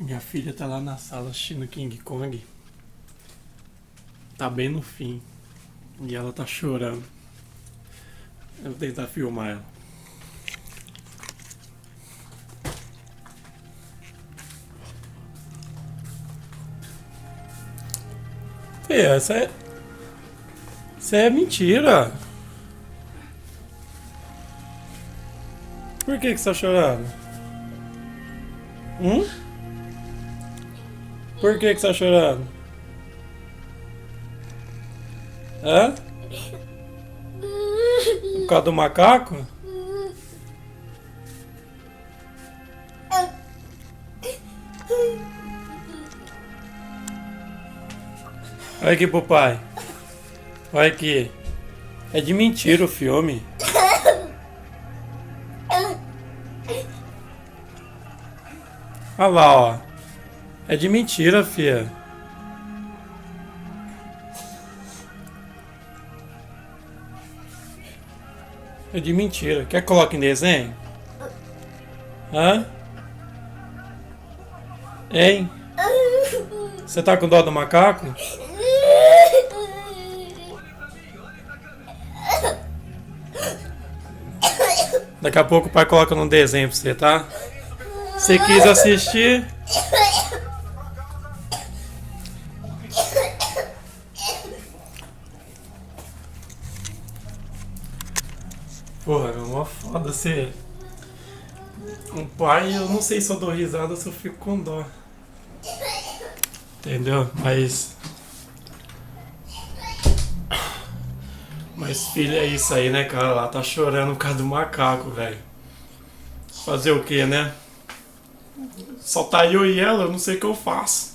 Minha filha tá lá na sala assistindo King Kong. Tá bem no fim. E ela tá chorando. Eu vou tentar filmar ela. Fê, isso é mentira. Por que você tá chorando? Por que você tá chorando? Hã? Por causa do macaco? Olha aqui pro pai. Olha aqui. É de mentira o filme. Olha lá, ó. É de mentira, fia. É de mentira. Quer que coloque em desenho? Hã? Hein? Você tá com dó do macaco? Daqui a pouco o pai coloca num desenho pra você, tá? Você quis assistir? Porra, é uma foda ser um pai. Eu não sei se eu dou risada ou se eu fico com dó. Entendeu? Mas filha, é isso aí, né, cara? Ela tá chorando por causa do macaco, velho. Fazer o quê, né? Só tá eu e ela, eu não sei o que eu faço.